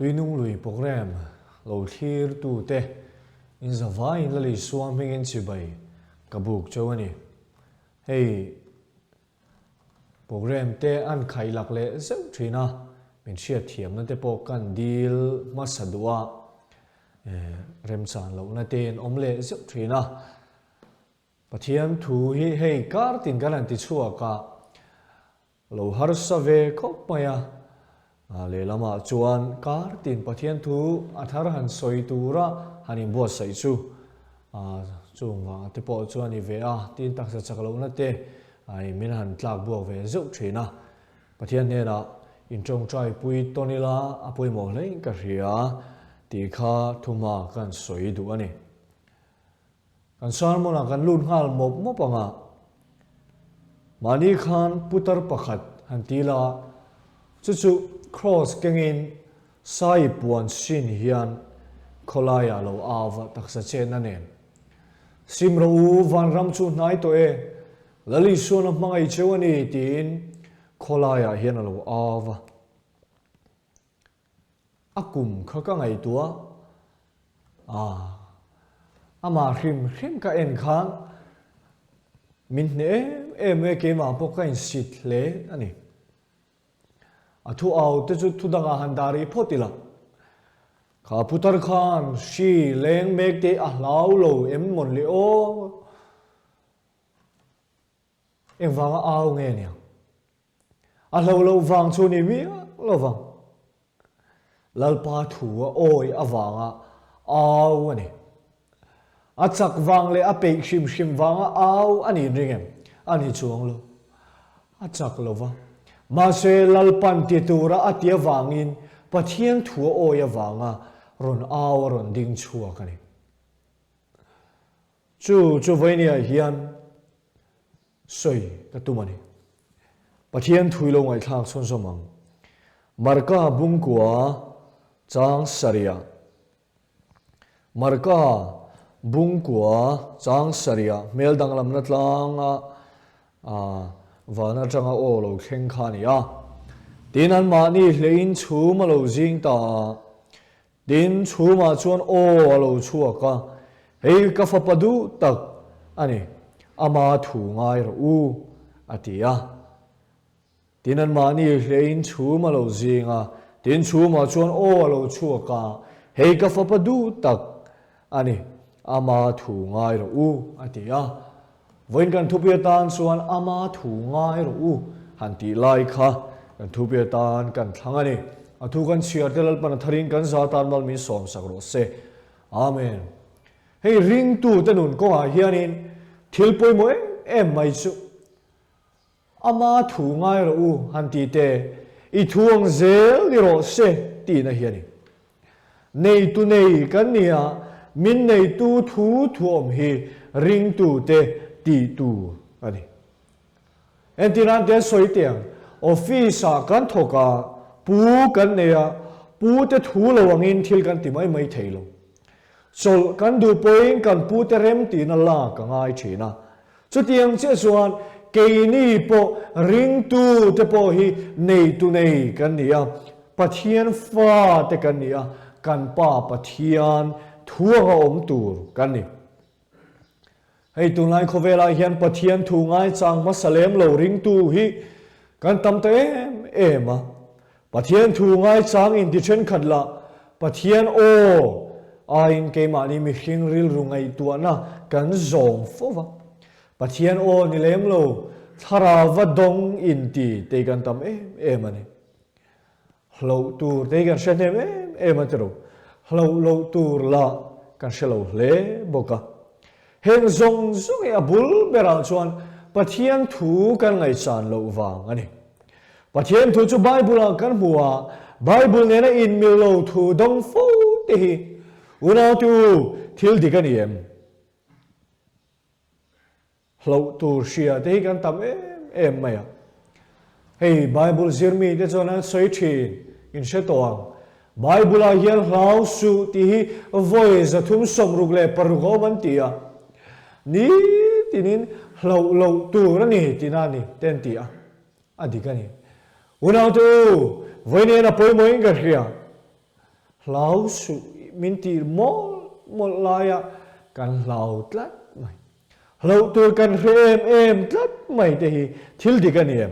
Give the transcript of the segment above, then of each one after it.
tui nung lui program lo thir tu te in zawai in lali suam hingin chibai kabuk chawani hei program te an khai lak le zeu thina min hriat thiam na te pawh kan dil masadua rem chan lo na ten om le zeu thina pathian thu hi hei kar tin kan an ti chuaka lo har sa ve khop maya le lama chuan kar tin pathian thu athar han soi tura hanin bo sai chu chungwa te pawh chuan i ve a tin taksa chak lo na te ai min han tlak buak ve zeu thina pathian ne na in tong trai pui tonila apoi mo hlei ka ria ti kha thuma kan soi du ani kan sarmona kan lun hal mop mopanga mani khan putar pakhat han tila chu cross kengin sai puan sin hian kholaya lo awa taksa chen na nen simro u van ram chu nai to e lali suan mangai chewani tin kholaya hian lo awa akum khaka ngai tua ama hrim ka en khang min ne em ke ma pokain sit le ani thu au te chu thu danga handari photila kha putar khan shi leng mek te a hlau lo em mon le o em wanga au nge nia a lo wang chu ni mi lo wang lalpa thu oi awanga au ani a chak wang le a pe shim wanga au ani ringem ani chuang lo a chak lo wa ma se lalpan ti tura atia wangin pathian thu oi awanga ron au ron ding chua kani chu vainia hian soi ka tumani pathian thui lo ngai thak son somang marka bungkua chang saria marka bungkua chang saria mel danglam na tlanga vana changa o lo khen khania tinan mani hlein chuma lo jing ta din chuma chuan o lo chuaka hei ka fa padu tak ani ama thu ngai ro u atia tinan mani hlein chuma lo jinga tin chuma chuan o lo chuaka hei ka fa padu tak ani ama thu ngai ro u atia voin kan thupia tan chuan ama thu ngai ro u han ti lai kha kan thupia tan kan thlangani athu kan chiar telal pan tharin kan za tan mal mi som sakro se amen hei ring tu tanun ko a hianin thilpoi mo em mai chu ama thu ngai ro u han ti te i thuang zel ni ro se ti na hiani nei tu nei kan nia min nei tu thu thuom hi ring tu te ti tu ani entiran te soi tiang office a kan thoka pu kan nia pu te thu lo angin thil kan ti mai mai theilo sol kan du poin kan pu te rem ti na la ka ngai thina chu tiang che chuan ke ni po ring tu te po hi nei tu nei kan nia pathian fa te kan nia kan pa pathian thuanga om tur kan ni hei tunlai khovela hian pathian thu ngai chang masalem lo ring tu hi kan tam te em pathian thu ngai chang in dichen khatla pathian o a in ke mani mi hring ril rungai tuana kan zong fowa pathian o ni lem lo thara va dong in ti te kan tam em ani hlo tur te kan shenem em atro hlo tur la kan shelo hle boka heng zong zong ya bul bera chuan pathian thu kan ngai chan lo wang ani pathian thu chu bible kan hua bible ne na in mil lo thu dong fo te hi una tu thil dikan em hlo tur shia te kan tam em maya hey bible zirmi te chona soi thin in she toang bible a hian hlau su ti hi voice thum som ruk le parugo man tia ni tinin hlo tur ani tinani ten tia adikani una tu voine na poi moi ga hria lau su min ti mo laya kan lau tlat mai lau tu kan em tlat mai te hi thil dik ani em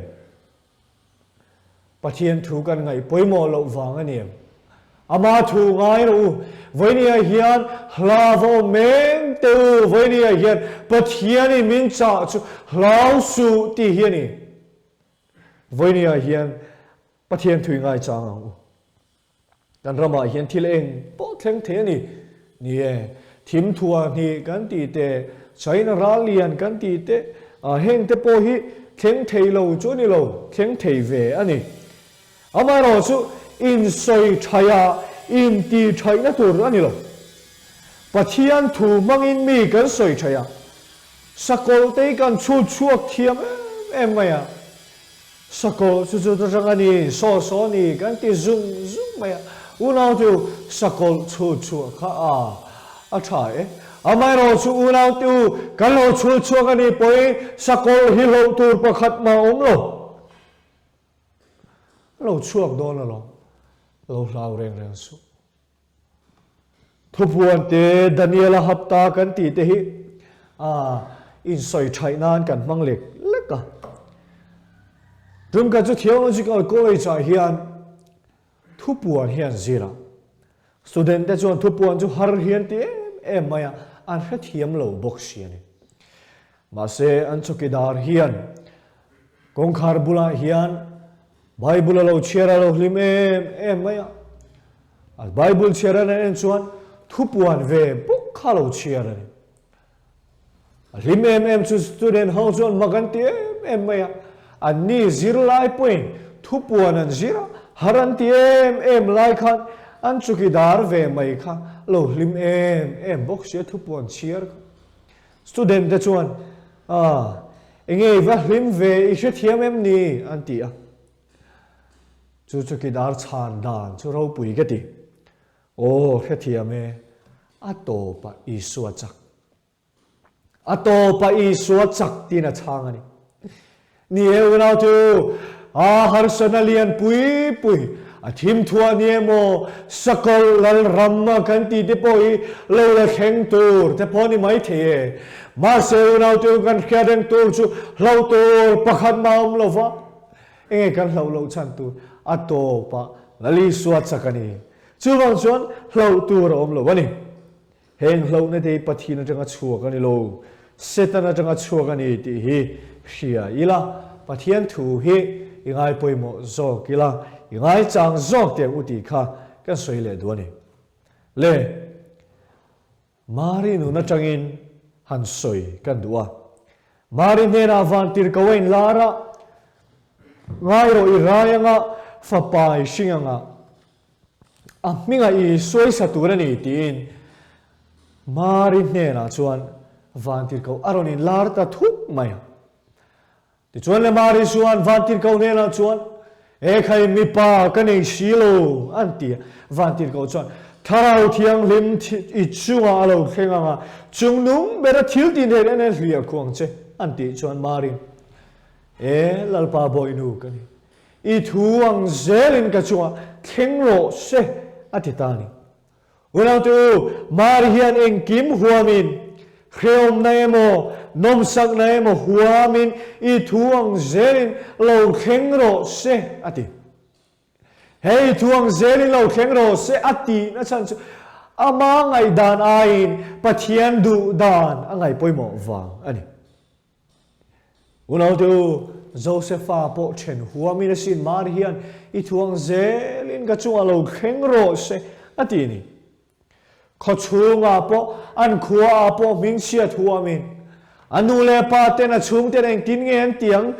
pathian thu kan ngai poimo lo wang ani em ama thu ngai ro voinia hian hlavo meng te voinia hian pathian min cha chu lau su ti hian ni voinia hian pathian thui ngai chang u kan rama hian thil eng po thleng the ni thim thua ni kan ti te china ralian kan ti te heng te po hi thleng thei lo chu ni lo thleng thei ve ani ama ro chu in soi thaya in ti thaina tur ani lo pathian thu mangin mi kan soi thaya sakol te kan chuak thiam em maya sakol chu rangani so ni kan ti zum maya unau tu sakol chu kha a thai amai ro chu unau tu kan lo chu kan ni poi sakol hi lo tur pakhat ma lo chuak don lo lau reng su thupuan te Daniela hapta kan ti te hi in soi thainan kan manglek leka dum ka chu theological college a hian thupuan hian zira student te chuan thupuan chu har hian ti em maya an hrethiam lo box hian ma se an chokidar hian kongkhar bula hian bible lo chera lo hlim em maya al bible chera na en chuan thupuan ve buk khalo chera ni hlim em chu student ho chuan magan ti em maya an ni zero lai point thupuan an zira haran ti em lai khan an chukidar ve mai kha lo hlim em bok se thupuan chiar student te chuan engei va hlim ve I hrethiam em ni an ti a chu chukidar chan dan chu ro pui ka ti o hrethiam e atopa Isua chak ti na chang ani ni e unau tu har sanalian pui thim thua ni mo sakol lal ramma kan ti te poi lo la kheng tur te poni mai the ma se unau tu kan khadeng tur chu lo tur pakhat maum lo wa e kan lo chan tu atopa lali suat sakani chu wang chuan lo tur om lo wani heng lo na te pathi na tanga chua kan lo setana tanga chua kan ti hi hria ila pathian thu hi ingai poimo zo kila ingai chang zo te uti kha kan soi le duani le mari nu na changin han soi kan duwa mari ne na van tir kawain lara ngai ro iraya nga fa pai singa nga minga I soi satura ni tin mari ne na chuan van tir kau aronin lar ta thuk maya ti chuan le mari chuan van tir kau ne na chuan e khai mi pa ka nei silo anti van tir kau chuan tharau thiang lim I chunga alo khenga nga chungnung bera thil tin ne ne hlia khuang che anti chuan mari e lalpa boinu kani I thuang zelin ka chunga thengro se atitani unau tu mari hian engkim huamin khreom na emo nom sak na emo huamin I thuang zelin lo khengro se ati hei thuang zelin lo khengro se ati na chan chu ama ngai dan ain pathian du dan angai poimo wang ani unau tu Josepha po chen huamin sin mari hian I thuang zelin ka chunga lo khengro se ati ni khachunga po an khua po mingsia thuamin anule pa tena chung te reng tin ngen tiang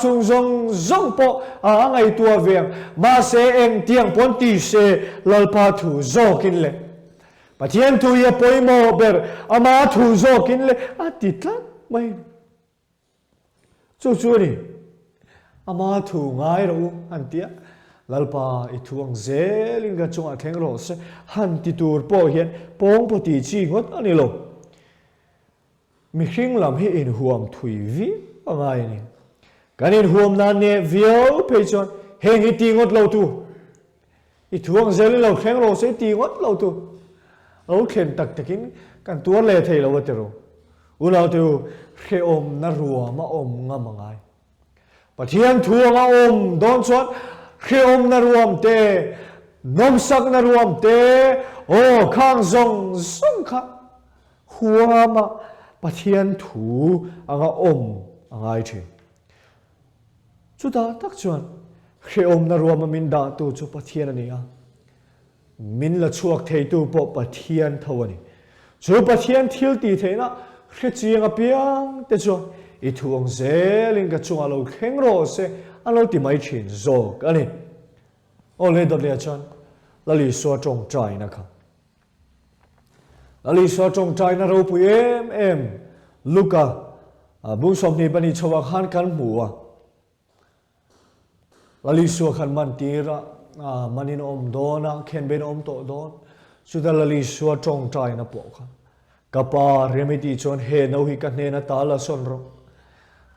chung zong po ngai tua veng ma se eng tiang pon ti se lalpa thu zokin le pathian thu ye poimo ber ama thu zokin le atitlat mai chu ni ama thu ngai ro antia lalpa I thuang zelin ga chunga thengro se han ti tur po hian pong po ti chi ngot ani lo mi hring lam hi in huam thui vi angai ni kan in huam nan ne viau pe chon heng hi ti ngot lo tu i thuang zel lo khleng ro se ti ngot lo tu lo khen tak takin kan tuar le thei lo te ro u lo tu khe om na ruwa ma om nga mangai pathian thuang a om don chuan khe om na ruam te nom sak na ruam te o khang zong song kha huwa ma pathian thu anga om angai thi chu ta tak chuan khe om na ruam min da tu chu pathian ani a min la chuak thei tu po pathian thawani chu pathian thil ti theina khe chiang a piang te chu i thuang zelin ka chunga lo kheng ro se alo ti mai thin zo ani o le dot le chan lali so trong trai na kha lali so trong trai na ro pu em luka bu som ni bani chowa khan kan mu a lali so khan man tira manin om dona khen ben om to don suda lali so trong trai na po kha kapa remedy chon he no hi ka ne na ta la son ro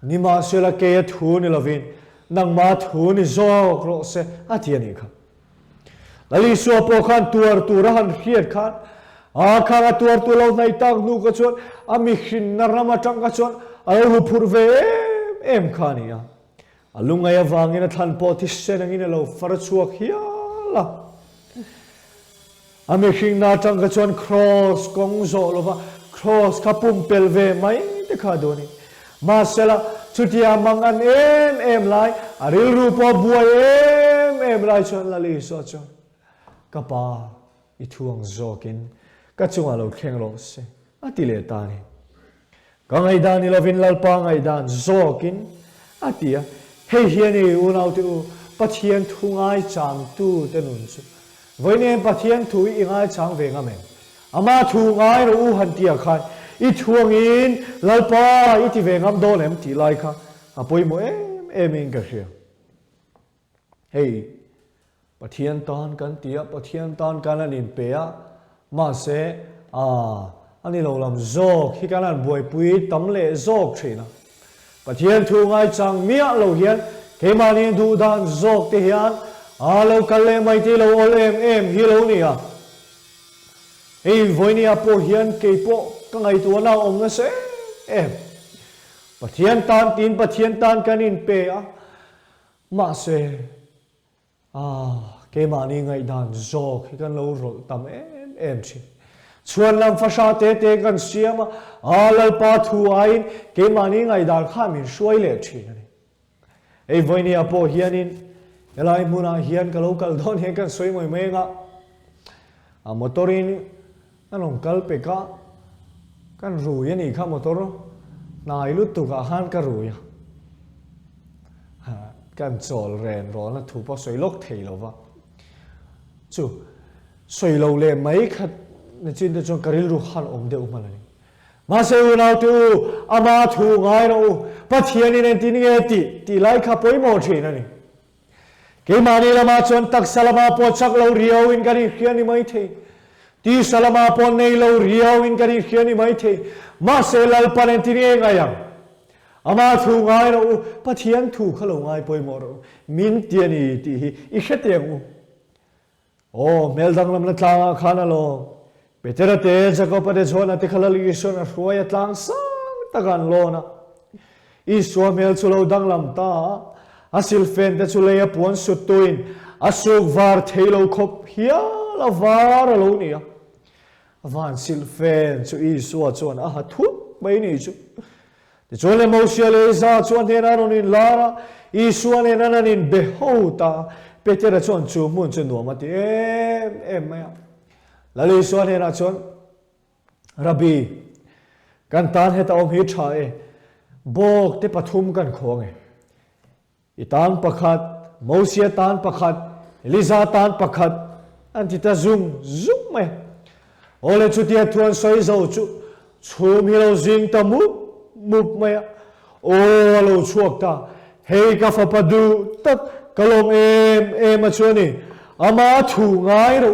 nima sela ke thu ni lovin nang ma thu ni zo ro se atiani kha lali so po khan tur han khiat khan khanga tur lo nai tak nu ka chon ami khin na rama tang ka chon hu phur ve em khania alungai awangin a than po thi senangin lo far chuak hiala ami khin na tang ka chon cross kong zo lova cross ka pum pel ve mai te kha doni ma sela chutia mangan em lai aril ru po buai em lai chon lali so chon kapa i thuang zokin ka chunga lo khleng ro se atile ta ni ka ngai dan ni lovin lalpa ngai dan zokin atia hei hiani unau tu pathian thungai chang tu te nun chu voine pathian thu i ngai chang ve nga men ama thu ngai ro u han tia khan i thuangin lalpa i ti ve ngam don em ti lai kha apoi mo em in ka hria hei pathian tan kan tia pathian tan kan anin pe a ma se ani lo lam zok hi kan an boi pui tam le zok thina pathian thu ngai chang mia lo hian ke mani du dan zok te hian lo kale mai ti lo ol em hi lo ni a ei voini a po hian ke po ka ngai tu na om na se em pathian tan kan in pe a ma se ke mani ngai dan zok hi kan lo ro tam em chi chuan lam fasha te kan siama alal pa thu ain ke mani ngai dan kha min shuai le thi ni ei voini a po hianin elai muna hian ka local don he kan soi moi menga a motorin anong kal pe ka kan ru yani kha motor nai lu tu ka han ka ru ya kan chol ren ro na thu pa soi lok thei lo wa chu soi lo le mai khat na chin de chong karil ru han om de umalani ma se unau tu ama thu ngai ro pathian ni tin nge ti lai kha poi mo thina ni ke mani lama chon tak salama po chak lo riau in kari khiani mai the ti salama po nei lo riau in kari khiani mai the ma se lal panen ti nge ngayang ama thu ngai ro pathian thu khalo ngai poi mo ro min tiani ti i kheteng o meldang lam na tla khana lo betera te jako pade zona te khalali isona hruaya tlang sang tagan lona i so mel chulo danglam ta asil fen te chulea puan sutuin asuk var thailo khop hia la var lo nia van sil fen chu i so chuan a thu mai ni chu te chole mosiale za chuan he na ronin lara i suan e nanin behota betera chuan chu mun chu no ma ti em maya lali suan he na chuan rabi kan tan he ta om hi tha e bok te pathum kan khong e itan pakhat mosia tan pakhat eliza tan pakhat antita zum me ole chutia thuan soi zo chu chum hi lo jing ta mu me o lo chuak ta hei ka fa padu tak kalom em achoni ama thu ngai ro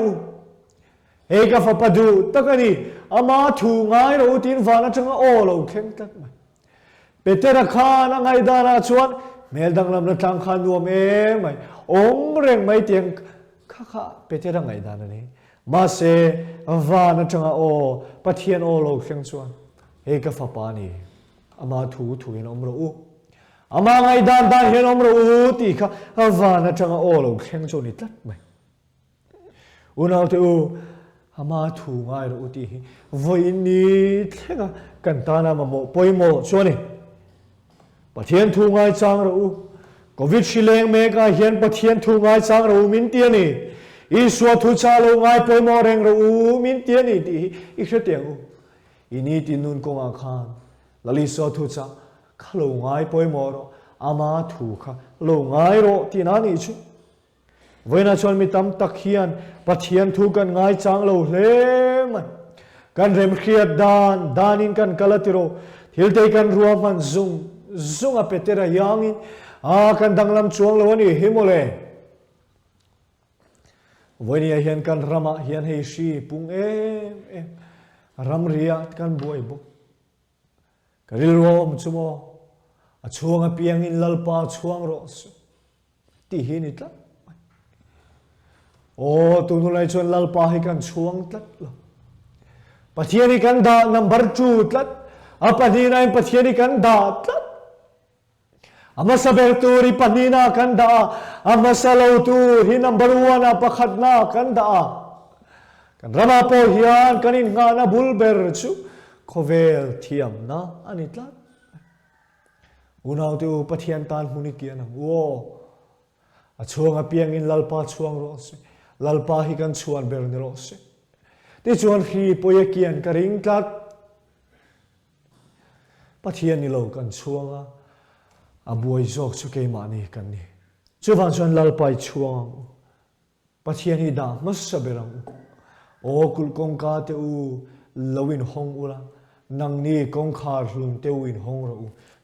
hei ka fa padu takani ama thu ngai ro tin vana changa o lo kheng tak mai petera khana ngai dana chuan mel dang lam na tang khan nuam mai ong reng mai tiang kha pete ra ngai dan ani ma se va na changa o pathian o lo khleng chuan he ka fa pa ni ama thu in omro u ama ngai dan hen omro u ti kha va na changa o lo khleng chu ni tlat mai unau te u ama thu ngai ro ti voi ni thlenga kan ta na ma mo poimo chuani pathian thu ngai chang ro u covid shileng me ka hian pathian thu ngai chang ro min ti ani iswa thu cha lo ngai poimo reng ro u min ti ani ti I khreteng u ini ti nun ko nga khan lali so thu cha khalo ngai poimo ro ama thu kha lo ngai ro ti na ni chu voina chon mi tam tak hian pathian thu kan ngai chang lo hle man kan rem khiat danin kan kalatiro thiltei kan ruam han zung a petera yangin kan danglam chuang lo ani himole voini hian kan rama hian hei shi pung em ram ria kan buai bu karil rom chumo a chuang a piang in lalpa chuang ro ti hi ni tla o tu nu lai chon lalpa hi kan chuang tlat lo pathiani kan da number 2 tlat apadina in pathiani kan da tlat ama saber tu ri panina kan da ama salo tu hi number 1 apakhat na kan da kan rama po hian kanin nga na bulber chu khovel thiam na ani tlat unau tu pathian tan huni kian wo a chuang a piang in lalpa chuang ro se lalpa hi kan chuan ber ni ro se ti chuan hi poya kian ka ring tlat pathian ni lo kan chuanga a buai zok chu ke ma ni kan ni chu wang chuan lalpai chuang pathian hi da mas saberang o kul kong ka te u lawin hong ula nang ni kong khar hlum te u in hong ro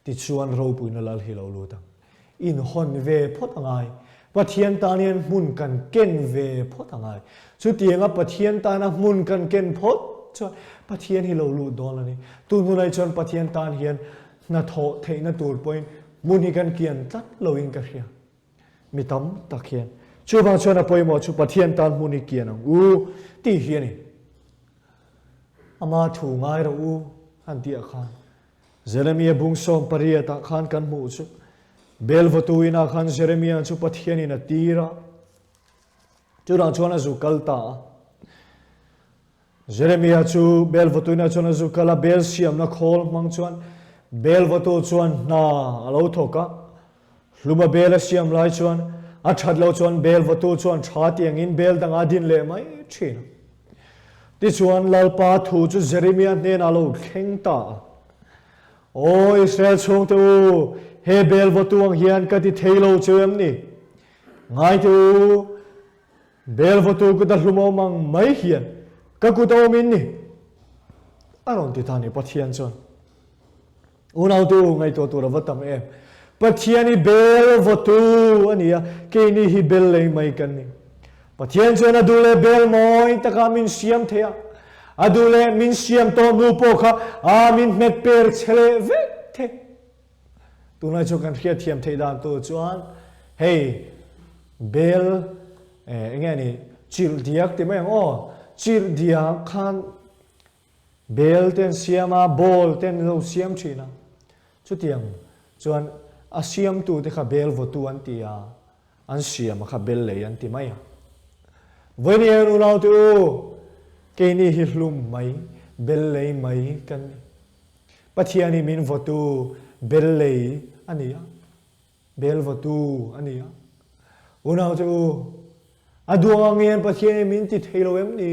ti chuan ro pu na lal hi lo lu ta in hon ve phot angai pathian tanian mun kan ken ve phot angai chu tianga pathian ta na mun kan ken phot chu pathian hi lo lu don ani tu nu lai chon pathian tan hian na tho theina tur point mun hi kan kian tlat lo in ka hria mi tam takhian chu bang chon a poimo chu pathian tan mun hi kian ang u ti hian ni ama thu ngai ro u han ti a khan Jeremiah bung som paria ta khan kan mu chu bel votu ina khan Jeremiah chu pathian in a tira chu rang chona zu kalta Jeremiah chu bel votu ina chona zu kala bel siam na khol mang chuan bel votu chuan na alo thoka luma bel siam lai chuan a that lo chuan bel votu chuan tha tiang in bel dang adin le mai thin ti chuan lalpa thu chu Jeremiah nen alo thleng ta o Israel chung tu he bel votuang hian ka ti theilo chem ni ngai tu bel votu ku da hlumo mang mai hian ka ku to min ni aron ti thani pathian chon unau tu ngai to ra vatam em pathiani bel votu ania ke ni hi bel lei mai kan ni pathian chon adule bel moi taka min siam thea adule min siam to nu po kha min met per chele ve the tu na chu kan khia thiam thei dan to chuan hey bel nge ni chil diak te mai o chil diak khan bel ten siama bol ten lo siam china chu tiang chuan a siam tu te kha bel votu an tia an siam kha bel le an ti mai voini nu lau tu ke ni hi hlum mai bel lei mai kan pathiani min votu bel lei ania bel votu ania unau chu aduang ngen pathiani min ti theilo em ni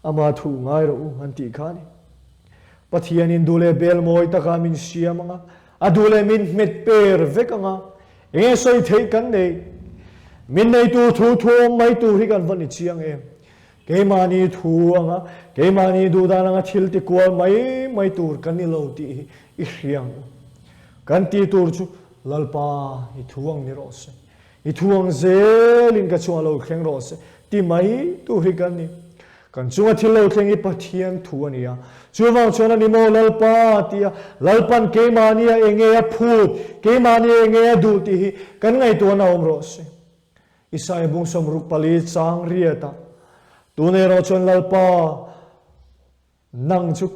ama thu ngai ro han ti khani pathiani dule bel moi taka min siamanga adule min met per vekanga e soi thei kan nei min nei tu thu thu mai tu hi kan vani chiang em ke mani thu anga ke mani du da nga thil ti kwal mai tur kan ni lo ti I hriang kan ti tur chu lalpa I thuang ni ro se I thuang zelin ka chuang lo khleng ro se ti mai tu hi kan ni kan chunga thil lo khleng I pathian thu ania chuwang chona ni mo lalpa tia lalpan ke mani a enge a phut ke mani enge a du ti kan ngai to na om ro se Isaya bung som ruk pali chang riata tune ro chon lalpa nang chu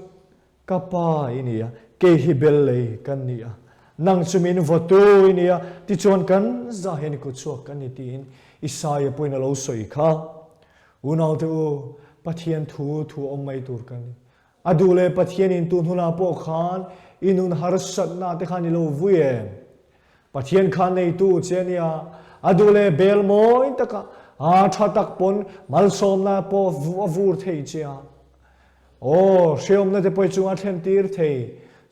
kapa inia ke hibelle kan nia nang chumin votu inia ti chon kan za hen ku chu kan ni tin Isaya poina lo soi kha unau tu pathian thu om mai tur kan adule pathian in tu huna po khan inun harsat na te khan lo vuye pathian khan nei tu chenia adule bel moi taka a tha tak pon mal som na po vur thei chia o sheom na te poi chunga them tir thei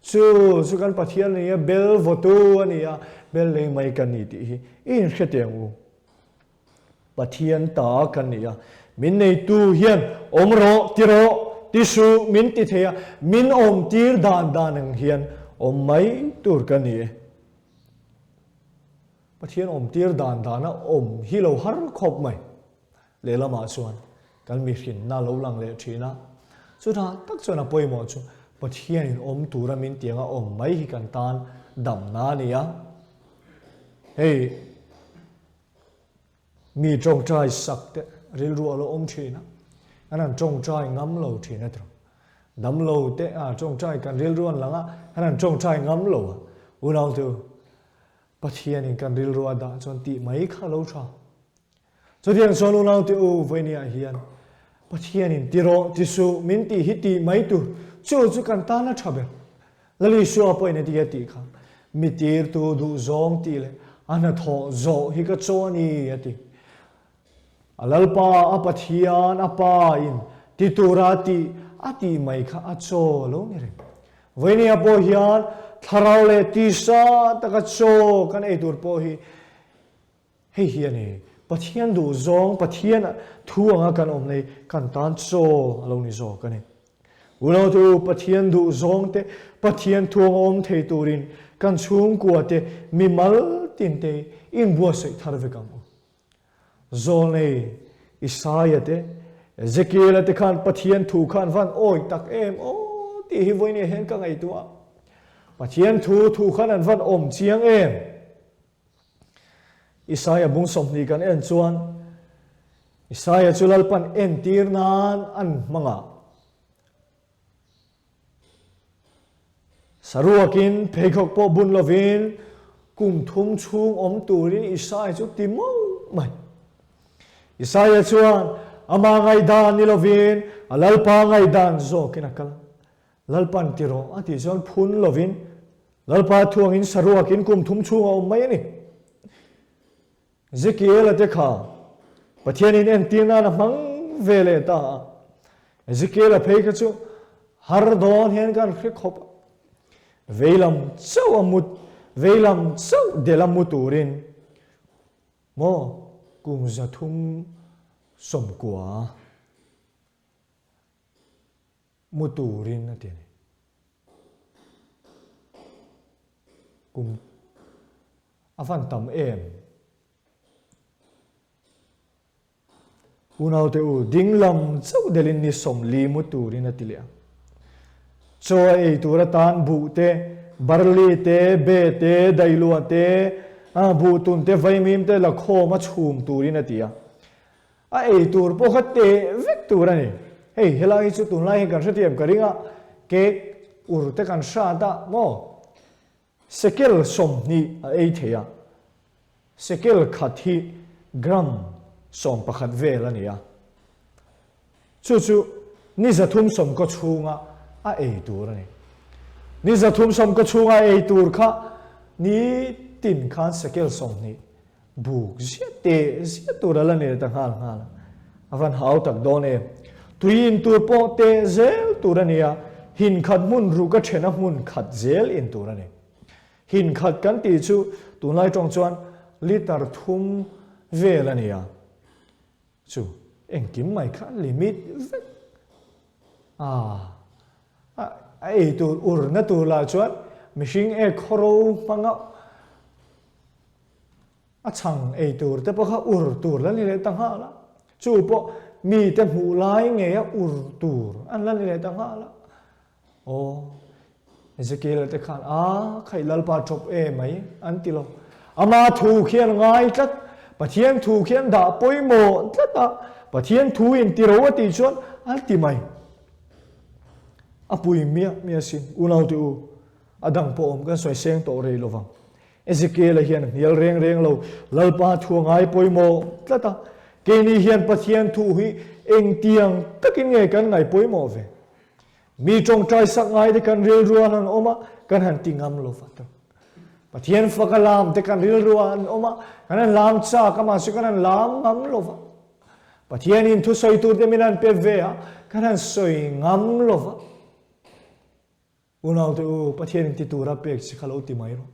chu kan pathian ni bel votu ania bel leng mai kan ni ti in kheteng pathian ta kan nia min nei tu hian omro tiro tisu min ti thea min om tir dan ang hian om mai tur kan ni pathian om tir dan na om hi lo har khop mai le lama chuan kan mi hrin na lo lang le thina chu tha tak chona poimo chu pathian in om tura min tianga om mai hi kan tan dam na nia hey mi trong trai sak te ril ru lo om thina anan trong trai ngam lo thina tro dam lo te a trong trai kan ril ruan langa anan trong trai ngam lo unau tu pathian in kan ril ru da chon ti mai kha lo tha cho dian so unau tu ve ni a hian pathian in tiro tisu min ti hiti mai tu chu kan ta na thabe lali shu apoi ne ti ti kha mi tir tu du zong ti le ana tho zo hi ka choni ati alalpa apathian apa in titurati ati mai kha acho lo ni re veni apo hian tharau le ti sa taka cho kan ei tur po hi hei hian ni pathian du zong pathian thuanga kan om nei kan tan cho lo ni zo kan ni ulo tu pathian du zong te pathian thuang om thei turin kan chung kwa te mi mal tin te in bua sei thar ve kam zone Isaiah te Ezekiel te khan pathian thu khan van oi tak em o ti hi voi ni hen ka ngai tua pathian thu khan an van om chiang em Isaiah bung som ni kan en chuan Isaiah chulal pan en tir nan an manga saruakin pheikhok po bun lovin kum thum chung om turin Isaiah chu ti mo mai Isaiah chuan ama ngai dan ni lovin alalpa ngai dan zo kinakal lalpan tiro ati chuan phun lovin lalpa thuangin saruakin kum thum chung om mai ani Ezekiel te kha pathian in en tina na mang vele ta Ezekiel phei ka chu har don hen kan khrik khop veilam chau amut veilam chau delam muturin mo kum zathum som kwa muturin na tin kum avan tam em unau te u dinglam chau delin ni som li muturin na tilia cho ei turatan bu te barli te be te dailua te bu tun te vaimim te la kho ma chhum turin atia a ei tur po khat te vek turani hei helai chu tun lai kan retiam karinga ke ur te kan sha ta mo sekel som ni a ei theya sekel khathi gram som pakhat velania chu ni zathum som ko chunga a ei turani ni zathum som ko chunga ei tur kha ni tin khan sekel som ni buk zia turala ne ta hal avan hau tak done tuin tur po te zel turania hin khat mun ru ka thena mun khat zel in turani hin khat kan ti chu tunlai tong chuan litar thum velania chu engkim mai kha limit ei tur ur na tur la chuan mihring e khoro panga a chang ei tur te po kha ur tur la ni le tang ha la chu po mi te mu lai nge ya ur tur an la ni le tang ha la o Ezekiel te khan khai lalpa chop e mai an ti lo ama thu khian ngai tak bà thiên thu khiên đã bôi mồ tất ta bà thiên thu in tì rô tì chuan al tì mày apui mía xin unau tu adang po om kan soi seng to rei lovang Ezekiel hian nial reng lo lalpa thu ngai poi mo tlata ke ni hian pathian thu hi eng tiang takin nge kan ngai poi mo ve mi trong trai sak ngai de kan ril ruan an oma kan han tingam lo fa pathian fakalam te kan ril ruan oma kan lam cha kama su kan lam ngam lo fa pathian in thu soi tur te minan pe ve a kan soi ngam lo fa unau tu pathian ti tu ra pek si khalo ti mai ro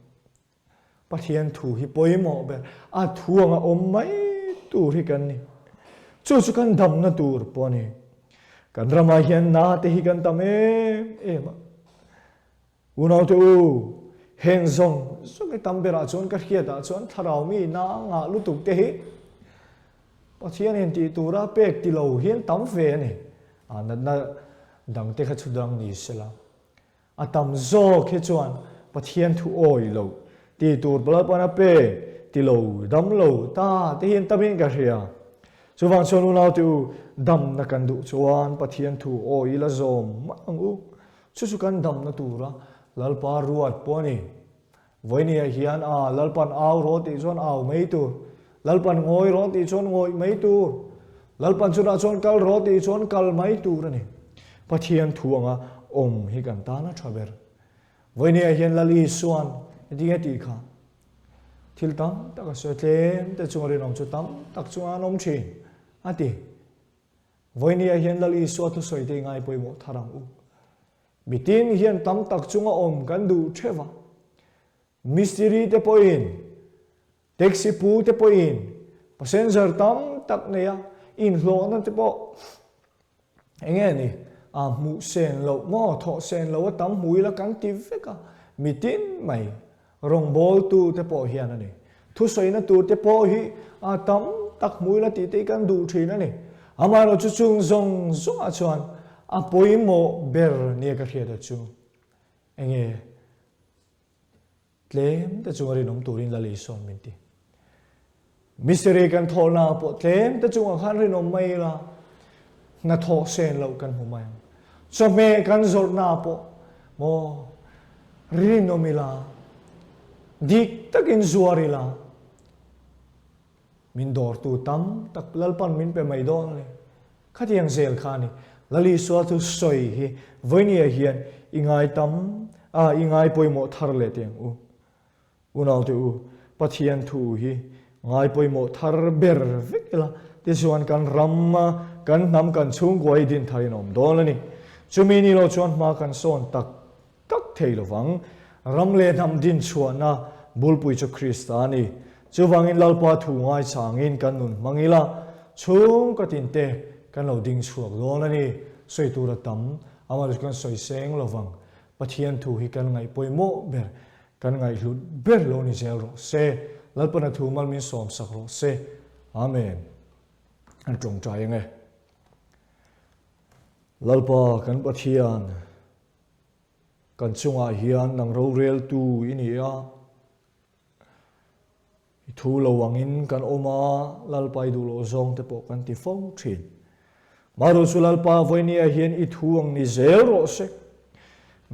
pathian thu hi poi mo ber a thuanga om mai tur hi kan ni chu chu kan dam na tur po ni kan rama hian na te hi kan tam em unau tu heng zong so ke tam bera chon ka khia da chon tharau mi na nga lu tuk te hi pathian in ti tu ra pek ti lo hian tam ve ni a na dang te kha chu dang ni sela atam zo khe chuan pathian thu oi lo ti tur bala pana pe ti lo dam lo ta te hian tamin ka hria chuwang chon unau tu dam na kan du chuan pathian thu oi la zom mang u chu kan dam na tura lalpa ruat poni voini hian a lalpan aw ro ti chuan aw mei tu lalpan ngoi ro ti chuan ngoi mei tu lalpan chuna chuan kal ro ti chuan kal mai tur ani pathian thu anga om hi kan ta na thaber voini hian lali suan dinga ti kha thil tam ta ka so tlem te chungari nom chu tam tak chunga nom thin ati voini hian lali so tu soi te ngai poimo tharang u bitin hian tam tak chunga om kan du thewa mystery te poin taxi pu te poin passenger tam tak neya in hlo na te po enge ni a mu sen lo mo tho sen lo tam hui la kan ti veka mitin mai rong bol tu te po hian ani thu soi na tu te po hi a tam tak mui la ti te kan du thin ani amaro chu chung zong zong a chuan a poi mo ber ne ka khia da chu enge tlem te chungari nom turin la le son min ti mystery kan thona po tlem te chung khan ri nom mai la na tho sen lo kan hu mai so me kan zor na po mo ri nomila dik takin zuari la min dor tu tam tak lalpan min pe mai don le khatiang zel khani lali so tu soi hi voinia hian ingai tam a ingai poimo thar le teng u unau tu pathian thu hi ngai poimo thar ber vekla te chuan kan ramma kan nam kan chung goi din thainom don ani chumini lo chuan ma kan son tak tak theilo wang ramle nam din chuana bulpui chu Kristani chuwangin lalpa thu ngai changin kan nun mangila chung ka tin te kan lo ding chuak don ani soi tu ra tam amar kan soi seng lovang pathian thu hi kan ngai poimo ber kan ngai hlut ber lo ni zel ro se lalpa na thu mal min som sak ro se amen an trong trai nge lalpa kan pathian kan chunga hian nang ro rel tu inia thu lo wangin kan oma lalpai du lo zong te po kan ti phong thin maru su lalpa voinia hian I thu ang ni zel ro se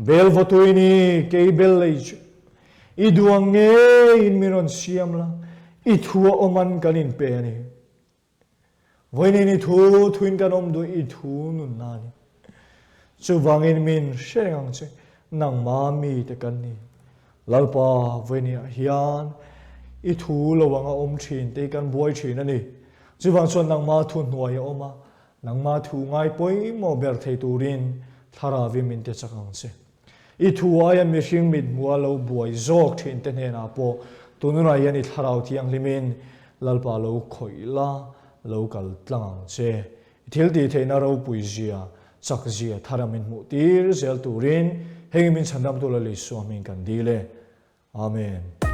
bel votuini ke bel lei I duang nge in miron siam la I thu oman kanin pe ni voini ni thu thuin kan om du I thu nun na ni chu wangin min sheng che nang ma mi te kan ni lalpa voinia hian I thu lo wanga om thin te kan buai thin ani chuwang chuan nang ma thu hnuai oma nang ma thu ngai poi mo ber thei turin thara vi min te chakang che I thu aya mi hring mit mua lo buai zok thin te hne na po tununa yani tharau thiang limin lalpa lo khoila lo kal tlang che thil ti theina ro pui zia chak zia tharamin mu tir zel turin hengimin chandam tu la le suamin kan dile amen